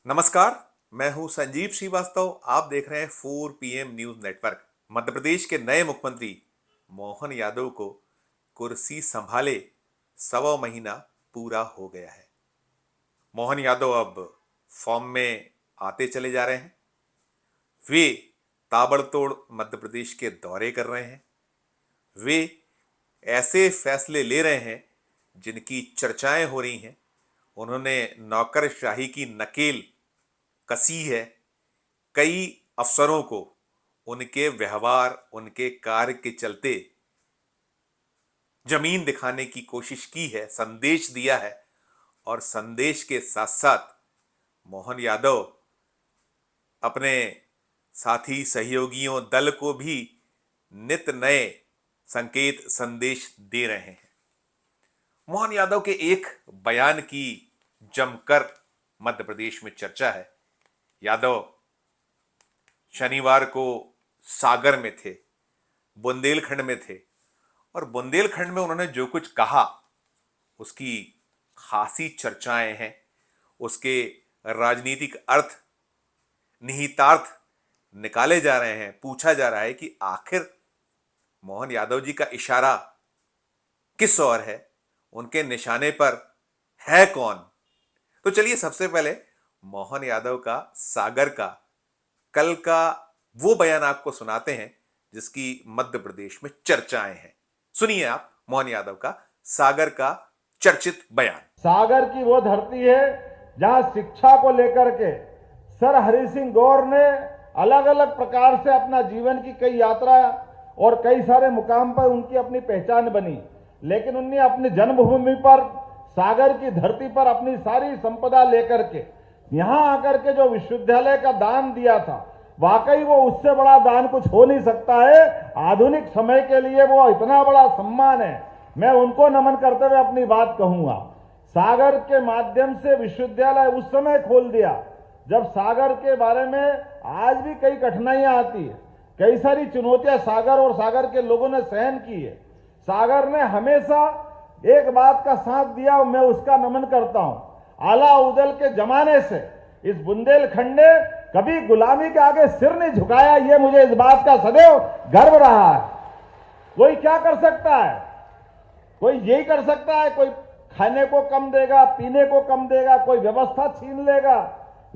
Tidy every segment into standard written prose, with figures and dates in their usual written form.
नमस्कार। मैं हूं संजीव श्रीवास्तव। आप देख रहे हैं 4 PM news network. Madhya Pradesh के नए मुख्यमंत्री मोहन यादव को कुर्सी संभाले 1.25 महीना पूरा हो गया है। मोहन यादव अब फॉर्म में आते चले जा रहे हैं। वे ताबड़तोड़ मध्य प्रदेश के दौरे कर रहे हैं। वे ऐसे फैसले ले रहे हैं जिनकी चर्चाएं हो रही हैं। उन्होंने नौकरशाही की नकेल कसी है। कई अफसरों को उनके व्यवहार, उनके कार्य के चलते जमीन दिखाने की कोशिश की है, संदेश दिया है। और संदेश के साथ साथ मोहन यादव अपने साथी सहयोगियों दल को भी नित नए संकेत संदेश दे रहे हैं। मोहन यादव के एक बयान की जमकर मध्य प्रदेश में चर्चा है। यादव शनिवार को सागर में थे, बुंदेलखंड में थे, और बुंदेलखंड में उन्होंने जो कुछ कहा उसकी खासी चर्चाएं हैं। उसके राजनीतिक अर्थ, निहितार्थ निकाले जा रहे हैं। पूछा जा रहा है कि आखिर मोहन यादव जी का इशारा किस ओर है, उनके निशाने पर है कौन। तो चलिए सबसे पहले मोहन यादव का सागर का कल का वो बयान आपको सुनाते हैं जिसकी मध्य प्रदेश में चर्चाएं हैं। सुनिए आप मोहन यादव का सागर का चर्चित बयान। सागर की वो धरती है जहां शिक्षा को लेकर के सर हरि सिंह गौर ने अलग अलग प्रकार से अपना जीवन की कई यात्रा और कई सारे मुकाम पर उनकी अपनी पहचान बनी। लेकिन उन्हें अपनी जन्मभूमि पर सागर की धरती पर अपनी सारी संपदा लेकर के यहां आकर के जो विश्वविद्यालय का दान दिया था, वाकई वो उससे बड़ा दान कुछ हो नहीं सकता है। आधुनिक समय के लिए वो इतना बड़ा सम्मान है। मैं उनको नमन करते हुए अपनी बात कहूंगा। सागर के माध्यम से विश्वविद्यालय उस समय खोल दिया जब सागर के बारे में आज भी कई कठिनाइयां आती है, कई सारी चुनौतियां सागर और सागर के लोगों ने सहन की है। सागर ने हमेशा एक बात का साथ दिया, मैं उसका नमन करता हूं। आला उदल के जमाने से इस बुंदेलखंड ने कभी गुलामी के आगे सिर नहीं झुकाया। ये मुझे इस बात का सदैव गर्व रहा है। कोई क्या कर सकता है? कोई यही कर सकता है, कोई खाने को कम देगा, पीने को कम देगा, कोई व्यवस्था छीन लेगा,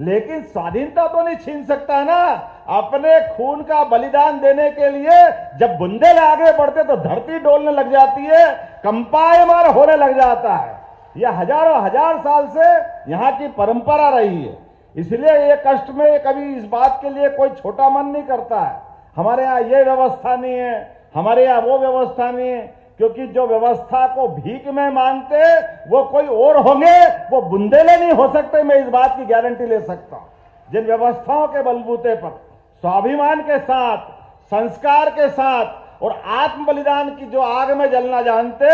लेकिन स्वाधीनता तो नहीं छीन सकता ना। अपने खून का बलिदान देने के लिए जब बुंदेल आगे बढ़ते तो धरती डोलने लग जाती है, कंपायमान होने लग जाता है। यह हजारों हजार साल से यहां की परंपरा रही है। इसलिए ये कष्ट में कभी इस बात के लिए कोई छोटा मन नहीं करता है। हमारे यहाँ ये व्यवस्था नहीं है, हमारे यहाँ वो व्यवस्था नहीं है, क्योंकि जो व्यवस्था को भीख में मांगते वो कोई और होंगे, वो बुंदेले नहीं हो सकते। मैं इस बात की गारंटी ले सकता हूं। जिन व्यवस्थाओं के बलबूते पर स्वाभिमान के साथ, संस्कार के साथ और आत्म बलिदान की जो आग में जलना जानते,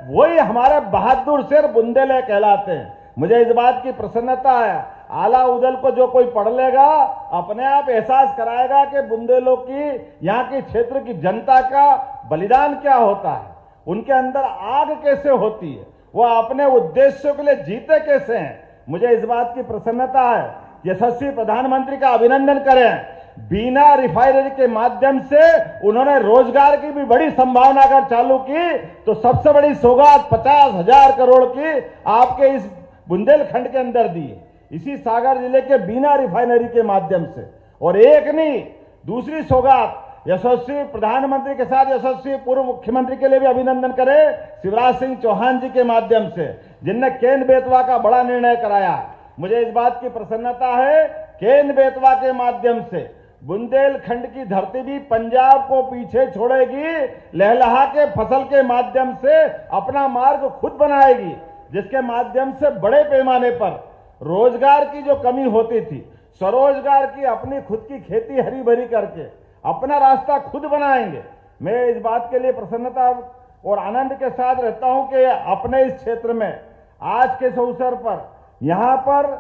वही हमारे बहादुर शेर बुंदेले कहलाते हैं। मुझे इस बात की प्रसन्नता है। आला उदल को जो कोई पढ़ लेगा अपने आप एहसास कराएगा कि बुंदेलों की, यहाँ के क्षेत्र की जनता का बलिदान क्या होता है, उनके अंदर आग कैसे होती है, वो अपने उद्देश्यों के लिए जीते कैसे हैं। मुझे इस बात की प्रसन्नता है। यशस्वी प्रधानमंत्री का अभिनंदन करें। बिना रिफाइनरी के माध्यम से उन्होंने रोजगार की भी बड़ी संभावना अगर चालू की तो सबसे बड़ी सौगात 50,000 करोड़ की आपके इस बुंदेलखंड के अंदर दी है, इसी सागर जिले के बिना रिफाइनरी के माध्यम से। और एक नहीं, दूसरी सौगात यशस्वी प्रधानमंत्री के साथ यशस्वी पूर्व मुख्यमंत्री के लिए भी अभिनंदन करें, शिवराज सिंह चौहान जी के माध्यम से, जिनने केन बेतवा का बड़ा निर्णय कराया। मुझे इस बात की प्रसन्नता है, केन बेतवा के माध्यम से बुंदेलखंड की धरती भी पंजाब को पीछे छोड़ेगी, लहलहा के फसल के माध्यम से अपना मार्ग खुद बनाएगी, जिसके माध्यम से बड़े पैमाने पर रोजगार की जो कमी होती थी, स्वरोजगार की अपनी खुद की खेती हरी भरी करके अपना रास्ता खुद बनाएंगे। मैं इस बात के लिए प्रसन्नता और आनंद के साथ रहता हूं कि अपने इस क्षेत्र में आज के इस अवसर पर यहां पर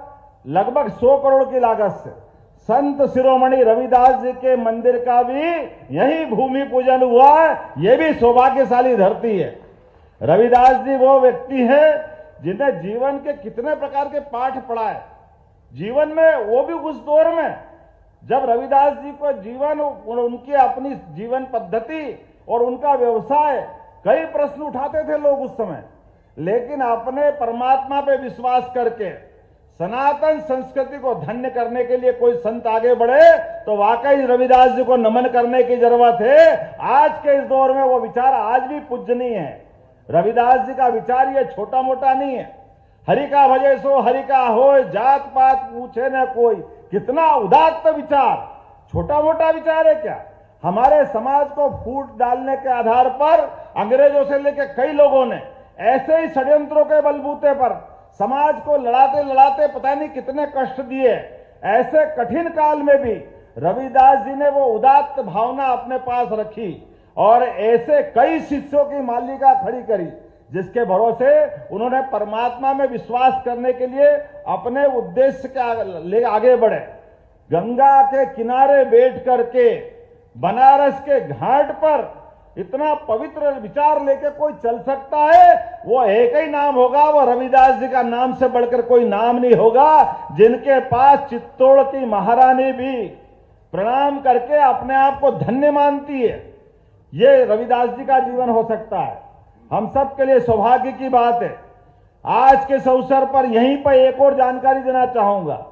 लगभग 100 करोड़ की लागत से संत शिरोमणि रविदास जी के मंदिर का भी यही भूमि पूजन हुआ। यह भी सौभाग्यशाली धरती है। रविदास जी वो व्यक्ति है जिन्हें जीवन के कितने प्रकार के पाठ पढ़ाए, जीवन में, वो भी उस दौर में जब रविदास जी को जीवन, उनकी अपनी जीवन पद्धति और उनका व्यवसाय, कई प्रश्न उठाते थे लोग उस समय, लेकिन अपने परमात्मा पे विश्वास करके सनातन संस्कृति को धन्य करने के लिए कोई संत आगे बढ़े तो वाकई रविदास जी को नमन करने की जरूरत है। आज के इस दौर में वो विचार आज भी पूजनीय है। रविदास जी का विचार ये छोटा मोटा नहीं है। हरि का भजे सो हरि का होय, जात पात पूछे न कोई। कितना उदात्त विचार, छोटा मोटा विचार है क्या? हमारे समाज को फूट डालने के आधार पर अंग्रेजों से लेकर कई लोगों ने ऐसे ही षड्यंत्रों के बलबूते पर समाज को लड़ाते लड़ाते पता नहीं कितने कष्ट दिए। ऐसे कठिन काल में भी रविदास जी ने वो उदात्त भावना अपने पास रखी और ऐसे कई शिष्यों की मालिका खड़ी करी जिसके भरोसे उन्होंने परमात्मा में विश्वास करने के लिए अपने उद्देश्य के ले आगे बढ़े। गंगा के किनारे बैठ करके बनारस के घाट पर इतना पवित्र विचार लेके कोई चल सकता है, वो एक ही नाम होगा, वो रविदास जी का नाम से बढ़कर कोई नाम नहीं होगा। जिनके पास चित्तौड़ की महारानी भी प्रणाम करके अपने आप को धन्य मानती है, ये रविदास जी का जीवन हो सकता है। हम सब के लिए सौभाग्य की बात है। आज के इस अवसर पर यहीं पर एक और जानकारी देना चाहूंगा।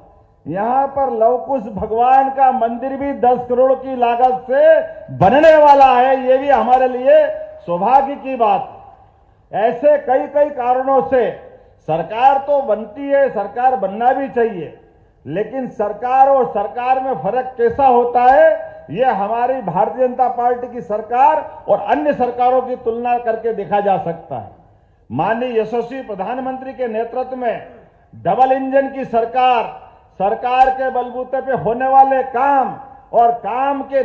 यहां पर लवकुश भगवान का मंदिर भी 10 करोड़ की लागत से बनने वाला है। ये भी हमारे लिए सौभाग्य की बात है। ऐसे कई कई कारणों से सरकार तो बनती है, सरकार बनना भी चाहिए, लेकिन सरकार और सरकार में फर्क कैसा होता है, ये हमारी भारतीय जनता पार्टी की सरकार और अन्य सरकारों की तुलना करके देखा जा सकता है। माननीय यशस्वी प्रधानमंत्री के नेतृत्व में डबल इंजन की सरकार के बलबूते पे होने वाले काम और काम के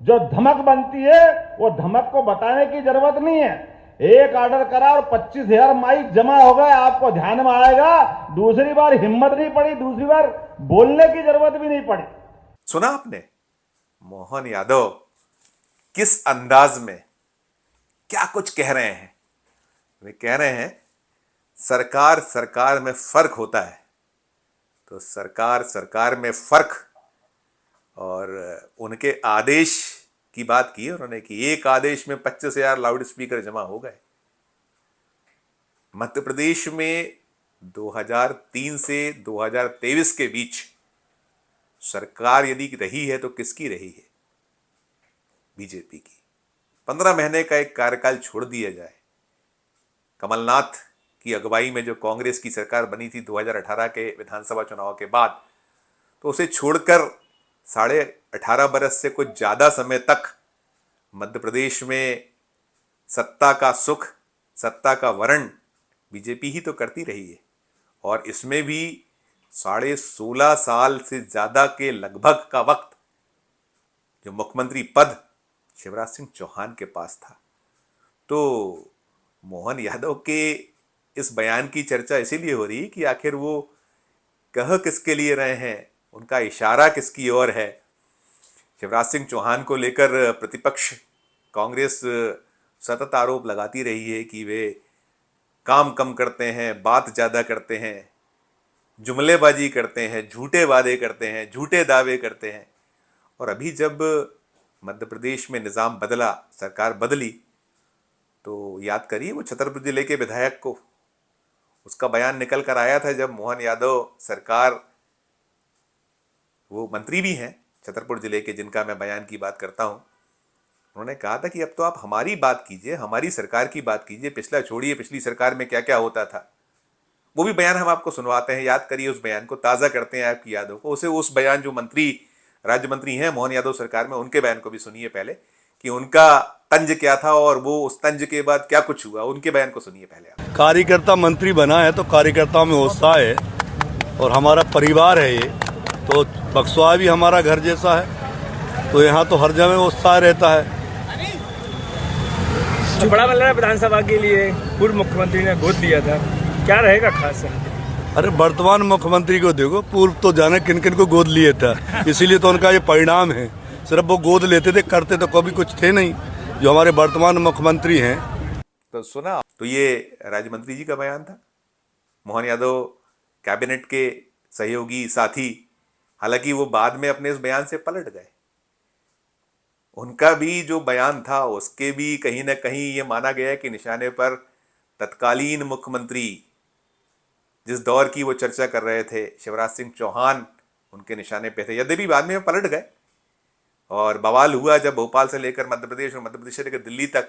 जो धमक बनती है, वो धमक को बताने की जरूरत नहीं है। एक ऑर्डर करा और 25,000 माइक जमा हो गए, आपको ध्यान में आएगा। दूसरी बार हिम्मत नहीं पड़ी, दूसरी बार बोलने की जरूरत भी नहीं पड़ी। सुना आपने मोहन यादव किस अंदाज में क्या कुछ कह रहे हैं? वे कह रहे हैं सरकार में फर्क होता है, तो सरकार में फर्क, और उनके आदेश की बात की उन्होंने कि एक आदेश में 25,000 लाउड स्पीकर जमा हो गए। मध्य प्रदेश में 2003 से 2023 के बीच सरकार यदि रही है तो किसकी रही है? बीजेपी की। 15 महीने का एक कार्यकाल छोड़ दिया जाए, कमलनाथ की अगुवाई में जो कांग्रेस की सरकार बनी थी 2018 के विधानसभा चुनाव के बाद, तो उसे छोड़कर 18.5 बरस से कुछ ज़्यादा समय तक मध्य प्रदेश में सत्ता का सुख, सत्ता का वरण बीजेपी ही तो करती रही है। और इसमें भी 16.5 साल से ज़्यादा के लगभग का वक्त जो मुख्यमंत्री पद शिवराज सिंह चौहान के पास था। तो मोहन यादव के इस बयान की चर्चा इसीलिए हो रही कि आखिर वो कह किसके लिए रहे हैं, उनका इशारा किसकी ओर है। शिवराज सिंह चौहान को लेकर प्रतिपक्ष कांग्रेस सतत आरोप लगाती रही है कि वे काम कम करते हैं, बात ज़्यादा करते हैं, जुमलेबाजी करते हैं, झूठे वादे करते हैं, झूठे दावे करते हैं। और अभी जब मध्य प्रदेश में निज़ाम बदला, सरकार बदली, तो याद करिए वो छतरपुर जिले के विधायक को, उसका बयान निकल कर आया था जब मोहन यादव सरकार, वो मंत्री भी हैं छतरपुर जिले के जिनका मैं बयान की बात करता हूँ, उन्होंने कहा था कि अब तो आप हमारी बात कीजिए, हमारी सरकार की बात कीजिए, पिछला छोड़िए, पिछली सरकार में क्या क्या होता था। वो भी बयान हम आपको सुनवाते हैं, याद करिए उस बयान को, ताज़ा करते हैं आपकी यादों को। उस बयान जो राज्य मंत्री हैं मोहन यादव सरकार में, उनके बयान को भी सुनिए पहले कि उनका तंज क्या था और वो उस तंज के बाद क्या कुछ हुआ, उनके बयान को सुनिए पहले आप। कार्यकर्ता मंत्री बना है तो कार्यकर्ताओं में उत्साह है और हमारा परिवार है ये, तो बक्सवा भी हमारा घर जैसा है, तो यहाँ तो हर जगह उत्साह रहता है। जो बड़ा बल्लरा विधानसभा के लिए पूर्व मुख्यमंत्री ने गोद दिया था, क्या रहेगा खास? अरे वर्तमान मुख्यमंत्री को देखो, पूर्व तो जाने किन किन को गोद लिए था, इसीलिए तो उनका ये परिणाम है। सिर्फ वो गोद लेते थे, करते तो कभी कुछ थे नहीं जो हमारे वर्तमान मुख्यमंत्री हैं। तो सुना, तो ये राज्य मंत्री जी का बयान था। मोहन यादव कैबिनेट के सहयोगी साथी, हालांकि वो बाद में अपने इस बयान से पलट गए। उनका भी जो बयान था उसके भी कहीं ना कहीं ये माना गया कि निशाने पर तत्कालीन मुख्यमंत्री, जिस दौर की वो चर्चा कर रहे थे, शिवराज सिंह चौहान उनके निशाने पे थे। यद्यपि बाद में वो पलट गए और बवाल हुआ जब भोपाल से लेकर मध्य प्रदेश और मध्य प्रदेश से लेकर दिल्ली तक,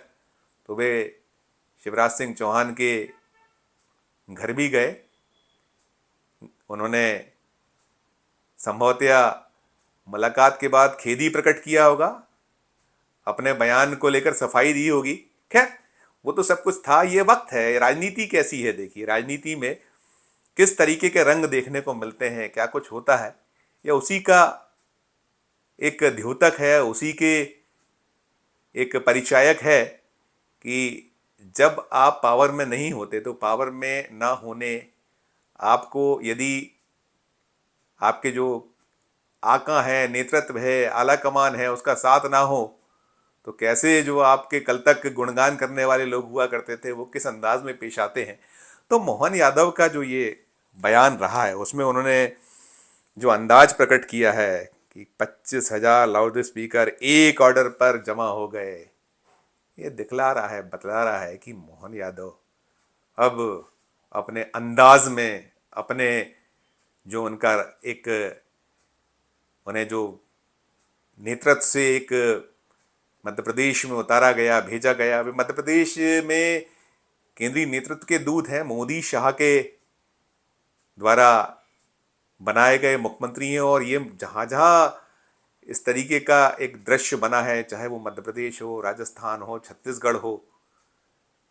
तो वे शिवराज सिंह चौहान के घर भी गए। उन्होंने संभवतया मुलाकात के बाद खेद ही प्रकट किया होगा, अपने बयान को लेकर सफाई दी होगी। खैर, वो तो सब कुछ था। ये वक्त है, राजनीति कैसी है देखिए, राजनीति में किस तरीके के रंग देखने को मिलते हैं, क्या कुछ होता है, या उसी का एक द्योतक है, उसी के एक परिचायक है कि जब आप पावर में नहीं होते तो पावर में ना होने, आपको यदि आपके जो आका है, नेतृत्व है, आला कमान है, उसका साथ ना हो तो कैसे जो आपके कल तक गुणगान करने वाले लोग हुआ करते थे वो किस अंदाज में पेश आते हैं। तो मोहन यादव का जो ये बयान रहा है उसमें उन्होंने जो अंदाज प्रकट किया है कि 25,000 लाउड स्पीकर एक ऑर्डर पर जमा हो गए, ये दिखला रहा है, बतला रहा है कि मोहन यादव अब अपने अंदाज में, अपने जो उनका एक, उन्हें जो नेतृत्व से एक मध्य प्रदेश में उतारा गया, भेजा गया, वे मध्य प्रदेश में केंद्रीय नेतृत्व के दूत हैं, मोदी शाह के द्वारा बनाए गए मुख्यमंत्री हैं। और ये जहाँ जहाँ इस तरीके का एक दृश्य बना है, चाहे वो मध्य प्रदेश हो, राजस्थान हो, छत्तीसगढ़ हो,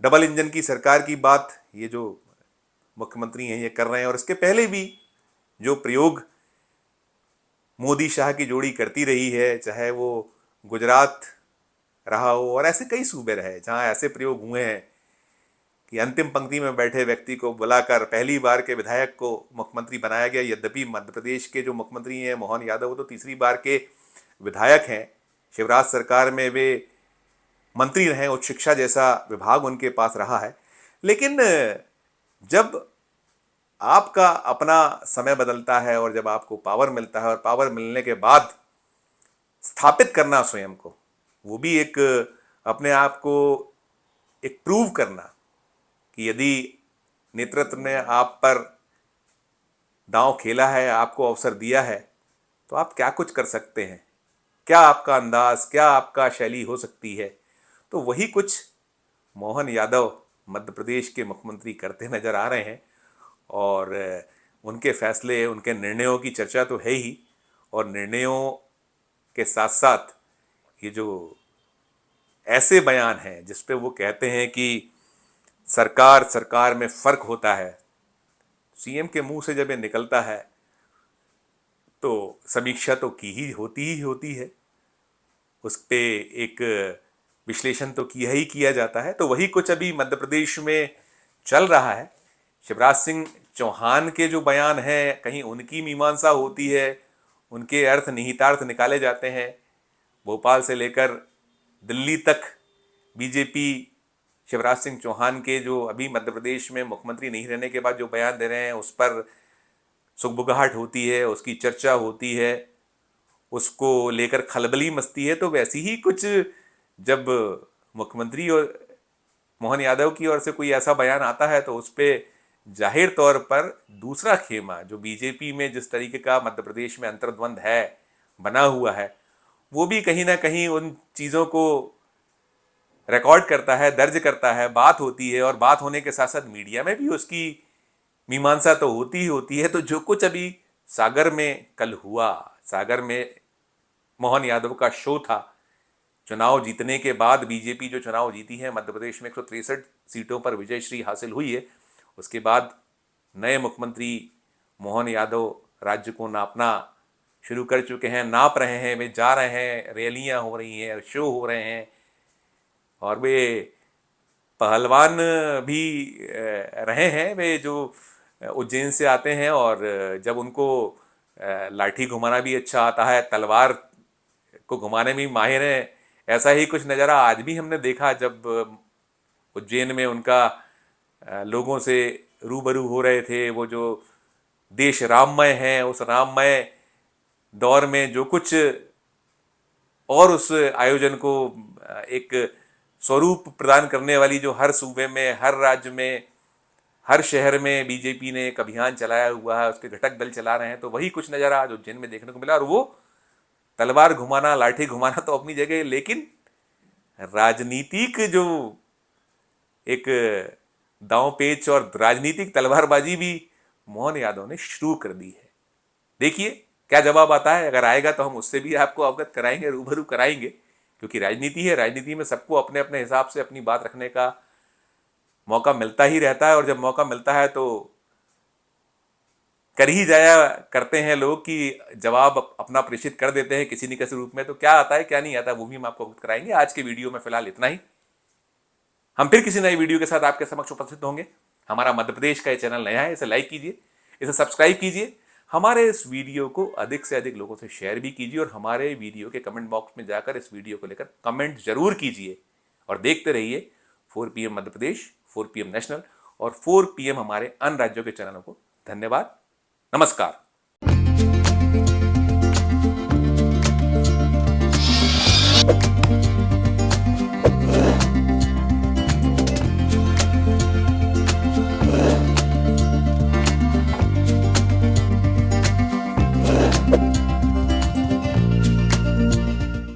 डबल इंजन की सरकार की बात ये जो मुख्यमंत्री हैं ये कर रहे हैं। और इसके पहले भी जो प्रयोग मोदी शाह की जोड़ी करती रही है, चाहे वो गुजरात रहा हो और ऐसे कई सूबे रहे जहां ऐसे प्रयोग हुए हैं कि अंतिम पंक्ति में बैठे व्यक्ति को बुलाकर पहली बार के विधायक को मुख्यमंत्री बनाया गया। यद्यपि मध्य प्रदेश के जो मुख्यमंत्री हैं मोहन यादव, वो तो तीसरी बार के विधायक हैं। शिवराज सरकार में वे मंत्री रहे, उच्च शिक्षा जैसा विभाग उनके पास रहा है। लेकिन जब आपका अपना समय बदलता है और जब आपको पावर मिलता है और पावर मिलने के बाद स्थापित करना स्वयं को, वो भी एक अपने आप को एक प्रूव करना कि यदि नेतृत्व ने आप पर दांव खेला है, आपको अवसर दिया है, तो आप क्या कुछ कर सकते हैं, क्या आपका अंदाज, क्या आपका शैली हो सकती है। तो वही कुछ मोहन यादव मध्य प्रदेश के मुख्यमंत्री करते नजर आ रहे हैं। और उनके फैसले, उनके निर्णयों की चर्चा तो है ही, और निर्णयों के साथ साथ ये जो ऐसे बयान हैं जिस पे वो कहते हैं कि सरकार में फर्क होता है, सीएम के मुंह से जब ये निकलता है तो समीक्षा तो की ही होती है, उस पे एक विश्लेषण तो किया ही किया जाता है। तो वही कुछ अभी मध्य प्रदेश में चल रहा है। शिवराज सिंह चौहान के जो बयान हैं, कहीं उनकी मीमांसा होती है, उनके अर्थ निहितार्थ निकाले जाते हैं। भोपाल से लेकर दिल्ली तक बीजेपी शिवराज सिंह चौहान के जो अभी मध्य प्रदेश में मुख्यमंत्री नहीं रहने के बाद जो बयान दे रहे हैं उस पर सुगबुगाहट होती है, उसकी चर्चा होती है, उसको लेकर खलबली मचती है। तो वैसी ही कुछ जब मुख्यमंत्री और मोहन यादव की ओर से कोई ऐसा बयान आता है तो उस पर जाहिर तौर पर दूसरा खेमा जो बीजेपी में जिस तरीके का मध्य प्रदेश में अंतर्द्वंद है, बना हुआ है, वो भी कहीं ना कहीं उन चीज़ों को रिकॉर्ड करता है, दर्ज करता है, बात होती है। और बात होने के साथ साथ मीडिया में भी उसकी मीमांसा तो होती ही होती है। तो जो कुछ अभी सागर में कल हुआ, सागर में मोहन यादव का शो था, चुनाव जीतने के बाद बीजेपी जो चुनाव जीती है मध्य प्रदेश में 163 सीटों पर विजयश्री हासिल हुई है। उसके बाद नए मुख्यमंत्री मोहन यादव राज्य को नापना शुरू कर चुके हैं, नाप रहे हैं, वे जा रहे हैं, रैलियां हो रही हैं, शो हो रहे हैं, और वे पहलवान भी रहे हैं। वे जो उज्जैन से आते हैं और जब उनको लाठी घुमाना भी अच्छा आता है, तलवार को घुमाने में माहिर हैं, ऐसा ही कुछ नज़ारा आज भी हमने देखा जब उज्जैन में उनका लोगों से रूबरू हो रहे थे। वो जो देश राममय है, उस राममय दौर में जो कुछ और उस आयोजन को एक स्वरूप प्रदान करने वाली जो हर सूबे में, हर राज्य में, हर शहर में बीजेपी ने एक अभियान चलाया हुआ है, उसके घटक दल चला रहे हैं, तो वही कुछ नज़ारा आज उज्जैन में देखने को मिला। और वो तलवार घुमाना, लाठी घुमाना तो अपनी जगह, लेकिन राजनीतिक जो एक दांव पेच और राजनीतिक तलवारबाजी भी मोहन यादव ने शुरू कर दी है। देखिए क्या जवाब आता है। अगर आएगा तो हम उससे भी आपको अवगत कराएंगे, रूबरू कराएंगे, क्योंकि राजनीति है, राजनीति में सबको अपने अपने हिसाब से अपनी बात रखने का मौका मिलता ही रहता है। और जब मौका मिलता है तो कर ही जाया करते हैं लोग कि जवाब अपना प्रेषित कर देते हैं किसी न किसी रूप में। तो क्या आता है क्या नहीं आता वो भी हम आपको अवगत कराएंगे। आज के वीडियो में फिलहाल इतना ही। हम फिर किसी नई वीडियो के साथ आपके समक्ष उपस्थित होंगे। हमारा मध्य प्रदेश का ये चैनल नया है, इसे लाइक कीजिए, इसे सब्सक्राइब कीजिए, हमारे इस वीडियो को अधिक से अधिक लोगों से शेयर भी कीजिए और हमारे वीडियो के कमेंट बॉक्स में जाकर इस वीडियो को लेकर कमेंट जरूर कीजिए। और देखते रहिए 4 PM Madhya Pradesh, 4 PM national और 4 PM हमारे अन्य राज्यों के चैनलों को। धन्यवाद, नमस्कार।